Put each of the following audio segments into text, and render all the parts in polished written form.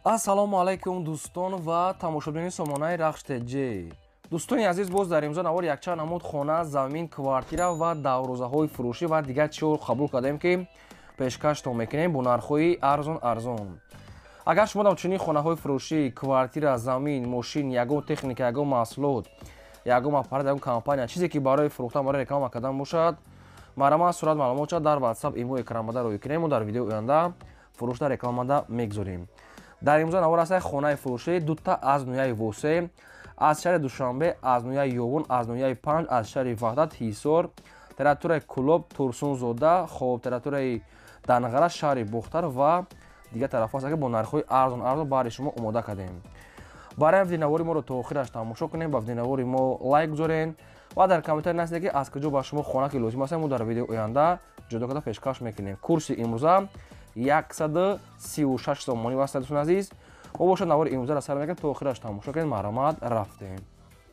ассалому алайкум дӯстон ва тамошобини сомонаи рахштеҷи. дӯстони азиз, боз дар имрӯза навори якчанд намуд хона, замин, квартира ва даврӯзаҳои фурӯшӣ ва дигар чизҳоро қабул кардем, ки пешкаштон мекунем бо нархҳои арзон. агар шумо дар чунин хонаҳои фурӯшӣ, квартира, замин, мошин, ягон техника, ягон маҳсулот, ягон аппарат, ягон компания чизе ки барои фурӯхтан, барои реклама кардан бошад, марама сурат маълумотша дар WhatsApp имо экранбада рӯй кунем. мо дар видеои оянда фурӯшта рекламада мегузорем. дар имрӯза навор аст хонаи фурӯшӣ дута аз ноҳияи Восе, аз шаҳри Душанбе, аз ноҳияи Ёвун, аз ноҳияи Панҷ, аз шаҳри Ваҳдат, Ҳисор, территорияи Кӯлоб, Турсунзода, хоб территорияи Данғара, шаҳри Бухтар ва дигар тарафҳо аст ки бо нархҳои арзон барои шумо омода кардем. барои видеонавори моро то охираш тамошо кунем, ба видеонавори мо лайк гузорен ва дар комментар насиде ки аз куҷо ба шумо хона ки лозим аст мо дар видеои оянда ҷудо карда пешкаш мекунем. курси имрӯза 136 сомонӣ аст. дӯстони азиз, мо бошад навори имрӯзаро сар мекунем, то охираш тамошо кунем. маромад рафтем.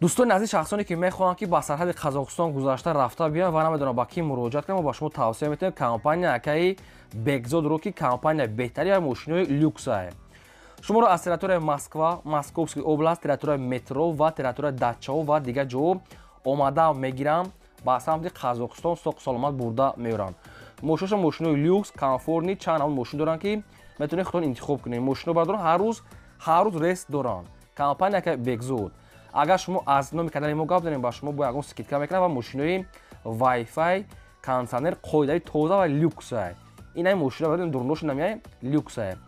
дӯстони азиз, шахсоне ки мехоҳанд ки ба сарҳади Қазоқистон гузашта рафта биёянд ва намедонанд ба ки муроҷиат кунанд, мо ба шумо тавсия метавонем компания акаи Бекзодро, ки компания беҳтари мошинои люкс аст. шуморо аз территорияи Москва, Московский област, территорияи метро ва территорияи Датчаҳо ва дигар ҷоҳо омада мегиранд, ба самти Қазоқистон соқ саломат бурда меоранд. мошиноша мошинои люкс, комфортни, чанд намуд мошин доранд ки метавонед худтон интихоб кунед. мошино бардоранд, ҳар рӯз рест доранд. компания акаи Бекзод. агар шумо аз номи канали мо гап дорем, ба шумо бо ягон скидка мекунанд ва мошинои Wi-Fi, кондитсионер қоидаи тоза ва люкс аст. ин мошина бардоред дурнош намияи люкс аст.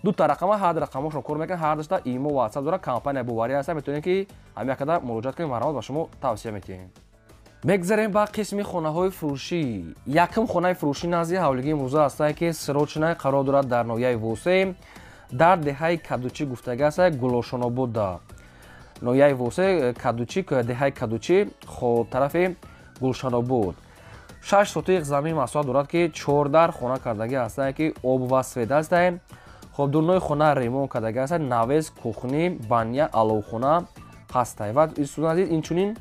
дута рақама, ҳар ду рақамошон кор мекунанд, ҳар дута имо WhatsApp дорад, компания боварӣ аст, метавонед ки ҳамин якада муроҷиат кунед. маромад ба шумо тавсия метиҳем. мегзарем ба қисми хонаҳои фурӯшӣ. якум хонаи фурӯшӣ назди ҳавлигии имрӯза аст ки срочна қарор дорад дар ноҳияи Восе, дар деҳаи Кадучи гуфтагӣ аст, Гулошонобода. ноҳияи Восе, Кадучи, деҳаи Кадучи, хоб тарафи Гулшанобод. 6 сотиқ замин маҳсулот дорад ки 14 хона кардагӣ аст ки об ва свет аст. хоб дурнои хона ремонт кардагӣ аст, навес, кухни, баня, аловхона ҳаст. ва инчунин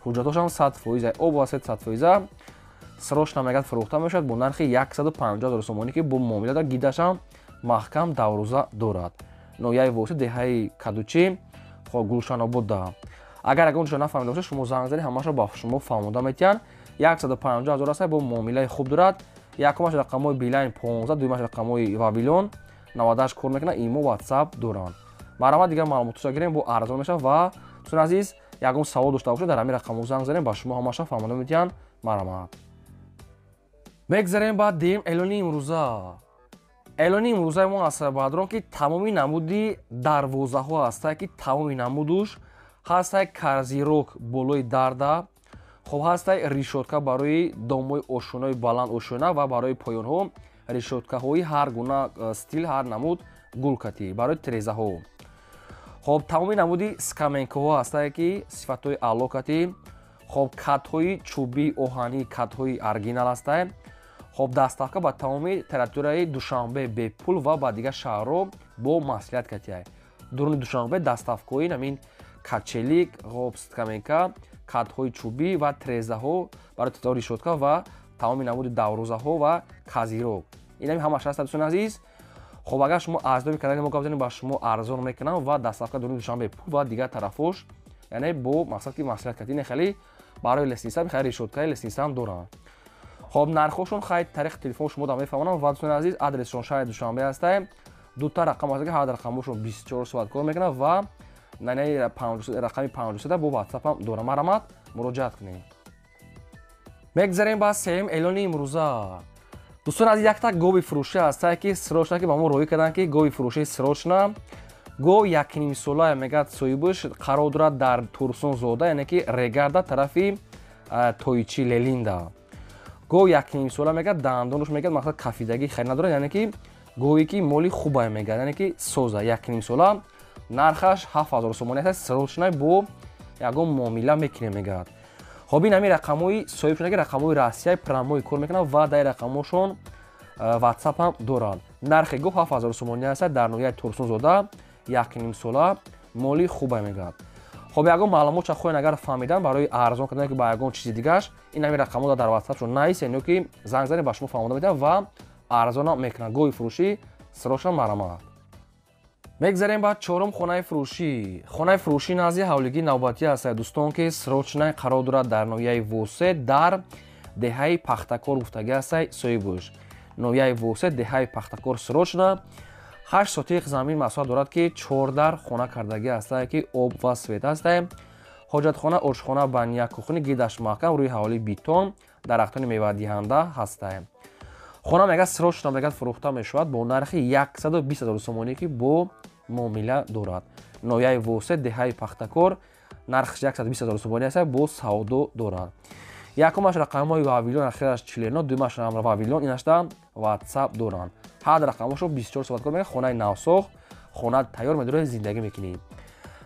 ҳуҷҷатошам 100%, об ва свет 100%, срочна мегӯяд фурӯхта мешавад бо нархи 150 000 сомонӣ ки бо муомила дар гидашам маҳкам даврӯза дорад. ноҳияи Восе, деҳаи Кадучи, Гулшанобода. агар ягон ҷо нафаҳмида бошед, шумо занг занед, ҳамаашро ба шумо фаҳмода метиҳанд. 150 000 аст, бо муомилаи хуб дорад. якумаш рақамҳои Билайн 15, дуюмаш рақамҳои Вавилон 98 кор мекунад, имо WhatsApp доранд. маромад дигар маълумотро гирем, бо арзон мешавад. ва дӯстони азиз, ягон савол дошта бошед, дар ҳамин рақамҳо занг занем, ба шумо ҳамаашро фаҳмода метиҳанд. маромад. мегзарем ба дим эълони имрӯза. эълони имрӯзаи мо аст баъдрон ки тамоми намуди дарвозаҳо аст ки тамоми намудуш ҳаст карзирок болои дарда, хоб ҳаст решотка барои домои ошӯнаи баланд ошӯна ва барои поёнҳо решоткаҳои ҳар гуна стил, ҳар намуд гулкатӣ барои тирезаҳо. хоб тамоми намуди скаменкаҳо аст ки сифатҳои аъло катӣ. хоб катҳои чӯбӣ, оҳанӣ, катҳои оригинал аст. хоб даставка ба тамоми территорияи Душанбе бепул ва ба дигар шаҳрҳо бо маслиҳат катӣ. дуруни Душанбе даставкаҳои намин катчелик, хоб скаменка, катҳои чӯбӣ ва трезаҳо барои тезаҳо решотка ва тамоми намуди даврӯзаҳо ва казирок. ин ҳамаш аст. дӯстони азиз, хоб агар шумо аз номи канали мо гап занед, ба шумо арзон мекунанд ва даставка дуруни Душанбе пул ва дигар тарафош, яъне бо мақсад ки маслиҳат катӣ хеле барои лестница хеле решоткаи лестница ҳам доранд. хоб нархошон хай тариқи телефон шумо да мефаҳмонам. ва дӯстони азиз, адресшон шаҳри Душанбе аст. дута рақам аст ки ҳар рақамошон 24 соат кор мекунад ва рақами 53 бо WhatsApp ҳам дорад. маромад муроҷиат кунед. мегзарем ба сеюм эълони имрӯза. дӯстони азиз, якта гови фурӯшӣ аст ки срочна ки ба мо роӣ карданд ки гови фурӯшии срочна. гов 1,5 сола мегӯяд соҳибаш қарор дорад дар Турсунзода, яъне ки Регарда тарафи Тойчи Лелинда. гов 1,5 сола мегӯяд, дандонаш мегӯяд, мақсад кафидагӣ хайр надорад, яъне ки гове ки моли хубае мегӯяд, яъне ки соза 1,5 сола. нархаш 7000 сомонӣ аст. срочна бо ягон муомила мекунем мегӯяд. хоб ин ҳамин рақамҳои соҳибшона ки рақамҳои россияи промои кор мекунанд ва дар рақамошон WhatsApp ҳам дорад. нархи гов 7000 сомонӣ аст дар ноҳияи Турсунзода 1,5 сола, моли хубае мегӯяд. хоб ягон маълумотша хоҳед агар фаҳмидан барои арзон кардан ки ба ягон чизи дигаш, ин ҳамин рақамҳо дар WhatsAppшон наисен, ки занг занед, ба шумо фаҳмода медиҳам ва арзонам мекунанд. гови фурӯшӣ срочна маромад. мегзарем ба чорум хонаи фурӯшӣ. Хонаи фурӯшӣ назди ҳавлигии навбатӣ аст дӯстон ки срочная қарор дорад дар ноҳияи Восе дар деҳаи Пахтакор гуфтагӣ аст соҳибуш. Ноҳияи Восе деҳаи Пахтакор срочна 8 сотиқ замин маҳсулот дорад ки 4 дар хона кардагӣ аст ки об ва свет аст. ҳоҷатхона, ошхона, баня, кухни гидаш маҳкам рӯи ҳавлии битон, дарахтони мевадиҳанда ҳастанд. Хона мегӯяд срочна мегӯяд фурӯхта мешавад бо нархи 120 000 сомонӣ ки бо муомила дорад. Ноҳияи Восе деҳаи Пахтакор нархш 120 000 сомонӣ аст бо савдо дорад. Якумаш рақамҳои вавилон ахираш 49, дуюмаш вавилон инашта WhatsApp доранд. ҳад рақамашо 24 соат кор мекунад. Хонаи навсох, хона тайёр медорад, зиндагӣ мекунӣ.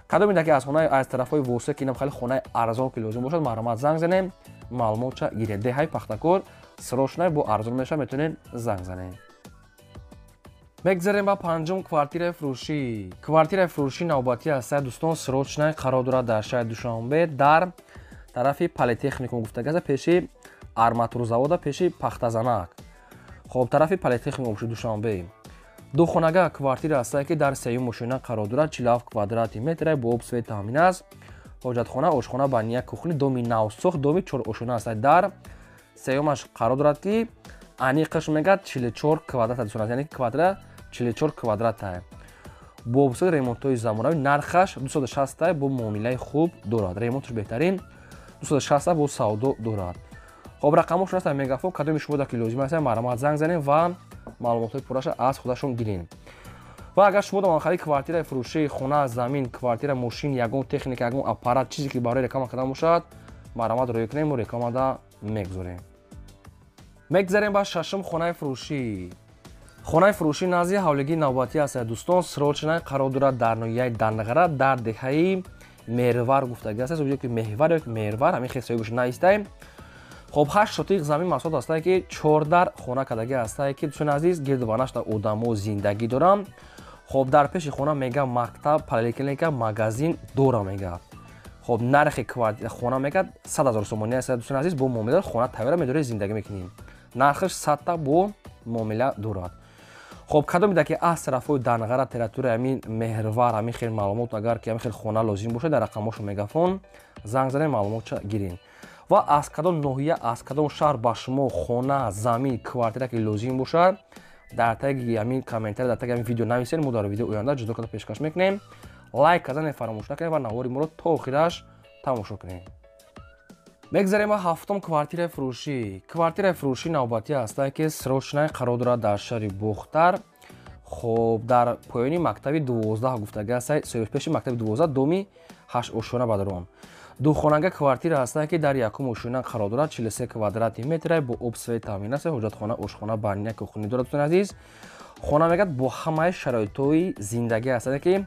кадом ида ки аз хонаи аз тарафҳои Восе ки инам хеле хонаи арзон ки лозим бошад, маърумат занг занем, маълумотша гиред. Деҳаи Пахтакор срочна бо арзон меша, метонен занг занем. мегзарем ба панҷум квартираи фурӯшӣ. Квартираи фурӯшӣ навбатӣ аст дӯстон, срочна қарор дорад дар шаҳри Душанбе дар тарафи политехникум гуфтагӣ аст, пеши арматурзавода, пеши пахтазанак. хоб тарафи политехникум боши Душанбе. Духонага квартира аст ки дар сеюм мошина қарор дорад, 47 квадрати метр бо об свет таъмин аст. ҳоҷатхона, ошхона, баня, кухни, доми навсох, доми 4 ошуна аст. дар сеюмаш қарор дорад ки аниқаш мегӯяд 44 квадрат аст, яъне квартира 44 квадрат аст. бо об свет ремонтҳои замонави, нархаш 260 бо муомилаи хуб дорад. Ремонташ беҳтарин 260 бо савдо дорад. хоб рақамошон аст мегафон, кадоми шумода ки лозим аст маълумот занг занем ва маълумотҳои пурраша аз худашон гирин. ва агар шумо дар монахари квартираи фурӯшӣ, хона, замин, квартира, мошин, ягон техника, ягон аппарат, чизе ки барои реклама кардан бошад, маълумот рӯй кунем ва рекламада мегузорем. мегзарем ба шашум хонаи фурӯшӣ. хонаи фурӯшӣ назди ҳавлигии навбатӣ аст дӯстон, срочна қарор дорад дар ноҳияи Дангара дар деҳаи Мервар гуфтагӣ аст. ё ки Меҳвар ё ки Мервар, ҳамин хел соҳибуш наистаем. хоб 8 сотиқ замин маҳсулот аст ки 4 дар хона кардагӣ аст ки дӯстони азиз гирду банашта одамо зиндагӣ дорам. хоб дар пеши хона мега мактаб, поликлиника, магазин дора мега. хоб нархи квартира хона мега 100 000 сомонӣ аст дӯстони азиз, бо муомила хона тайёра медорӣ, зиндагӣ мекунӣ. нархаш 100 бо муомила дорад. хоб кадом ида ки аз тарафҳои Дангара, территория ҳамин Меҳрвар, ҳамин хел маълумот, агар ки ҳамин хел хона лозим бошад, дар рақамошо мегафон занг занем, маълумотша гирин. ва аз кадом ноҳия, аз кадом шаҳр ба шумо хона, замин, квартира ки лозим бошад, дар таги ҳамин комментария, дар таги ҳамин видео нависед, мо дар видео оянда ҷудо карда пешкаш мекунем. лайк карданем фаромӯш накунед ва навори моро то охираш тамошо кунед. мегзарем ба ҳафтум квартираи фурӯшӣ. квартираи фурӯшӣ навбатӣ аст ки срочна қарор дорад дар шаҳри Бухтар. хоб дар поёни мактаби 12 гуфтагӣ аст, соҳиб пеши мактаби 12, доми 8 ошона бадарон. духонага квартира аст ки дар якум ошуна қарор дорад, 43 квадрати метр бо об свет таъмин аст. ҳоҷатхона, ошхона, баня, кухни дорад. дӯстони азиз, хона мегӯяд бо ҳамаи шароитҳои зиндагӣ аст ки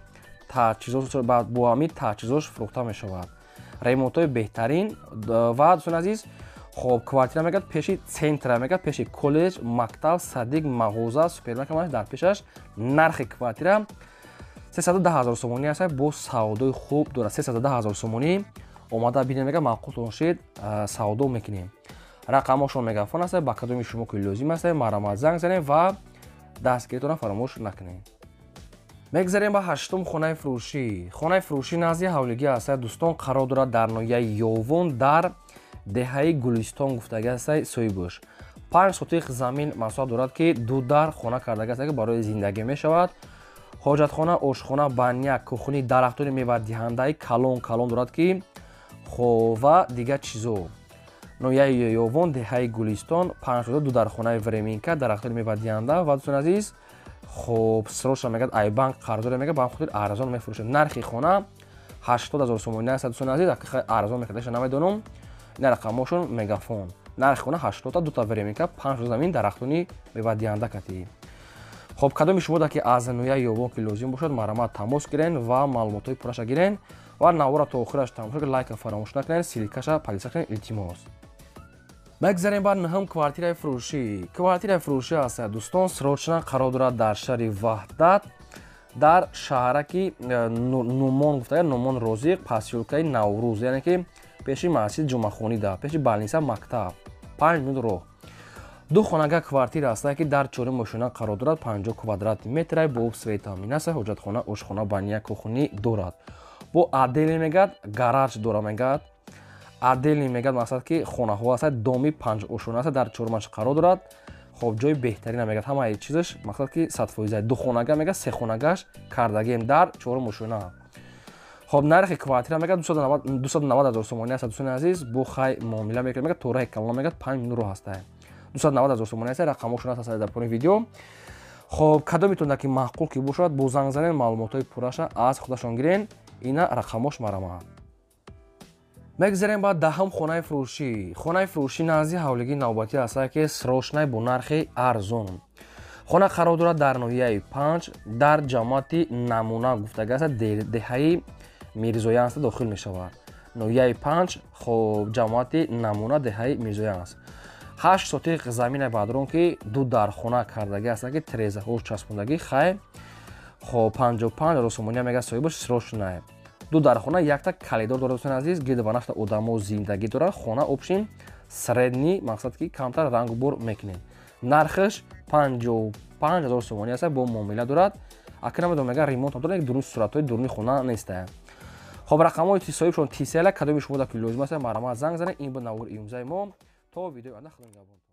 бо ҳамин таҷҳизош фурӯхта мешавад. ремонтҳои беҳтарин ва дӯстони азиз, хоб квартира мегӯяд пеши центра, мегӯяд пеши коллеҷ, мактаб, садик, мағоза, супермаркет дар пешаш. нархи квартира 310 000 сомонӣ аст бо савдои хуб дорад. 310 000 сомонӣ омада бинем, мега маъқултон шед, савдо мекунем. рақамошон мегафон аст, ба кадоми шумо ки лозим аст маълумот занг занем ва дастгиритона фаромӯш накунем. мегзарем ба ҳаштум хонаи фурӯшӣ. хонаи фурӯшӣ назди ҳавлигӣ аст дӯстон, қарор дорад дар ноҳияи Ёвон дар деҳаи Гулистон гуфтагӣ аст соҳибуш. 5 сотиқ замин маҳсулот дорад ки 2 дар хона кардагӣ аст ки барои зиндагӣ мешавад. ҳоҷатхона, ошхона, баня, кухни, дарахтони мевадиҳандаи калон дорад ки ва дигар чизо. ноҳияи Ёвон деҳаи Гулистон 5 сотиқ 2 дар хонаи времинка, дарахтони мевадиҳанда ва дӯстони азиз, хоб срочна мегӯяд айбанк қарздори мега ба хотир арзон мефурӯшад. нархи хона 80 000 сомонӣ аст дӯстони азиз, арзон мекардаша намедонам. ина рақамошон мегафон. нархи хона 80, 2 та времинка, 5 замин, дарахтони мевадиҳанда катӣ. хоб кадоми шумо да ки аз ноҳияи Ёвон ки лозим бошад, маълумот тамос гирен ва маълумотҳои пурраша гирен ва навора то охираш тамошо кунед, лайка фаромӯш накунед, силикаша палиса кунед, илтимос. мегзарем ба ноҳум квартираи фурӯшӣ. квартираи фурӯшӣ аст дӯстон, срочна қарор дорад дар шаҳри Ваҳдат дар шаҳраки Нумон гуфтага, Нумон Розиқ, посёлкаи Наврӯз, яъне ки пеши масҷид ҷумъахонида, пеши балниса мактаб, 5 минут роҳ. ду хонага квартира аст ки дар чори мошина қарор дорад, 50 квадрат метр бо свет тамин аст, ҳоҷатхона, ошхона, баня, кухни дорад. бо адели мегад гараж дора мегад. адели мегад мақсад ки хонаҳо аст, доми 5 ошхона аст, дар чормаш қарор дорад. хоб ҷои беҳтарина мегад, ҳамаи чизаш мақсад ки 100%. ду хонага мегад, се хонагаш кардагем дар чор мошина. хоб нархи квартира мегад 290 000 сомони аст. дӯстони азиз, бо хай муомила мекунед, мегад тораи калон мегад 5 миллион роҳ аст. 290 000 сомони аст, рақамошон аст дар пони видео. хоб кадом метавонад ки маъқул ки бошад, бо занг занен маълумотои пурраша аз худашон гирен. ина рақамош марама. мегзарем ба даҳум хонаи фурӯшӣ. хонаи фурӯшӣ назди ҳавлигии навбатӣ аст ки срочнай бо нархи арзон. хона қарор дорад дар ноҳияи 5 дар ҷамоати намуна гуфтага аст, деҳаи Мирзоян аст дохил мешавад. ноҳияи 5 хоб ҷамоати намуна деҳаи Мирзоян аст. 8 сотиқ заминаи баъдрон ки ду дархона кардаги аст ки трезаҳош часпондагӣ хай. хоб 55 000 сомония мегад соҳибаш срочнай. ду дархона якта калидор дорад дӯстони азиз, гирди ба нафта одамо зиндагӣ дорад. хона обшин средни, мақсад ки камтар рангу бор мекунед. нархаш 55 000 сомония аст, бо муомила дорад. акна медон мегад ремонт ҳам дорад, дуруни суратҳои дуруни хона нест. хоб рақамҳои соҳибшон тисела кадоми шумо дар ки лозим аст, марама занг занед. ин буд навори имрӯзаи мо. то видеои оянда худо нигҳбон.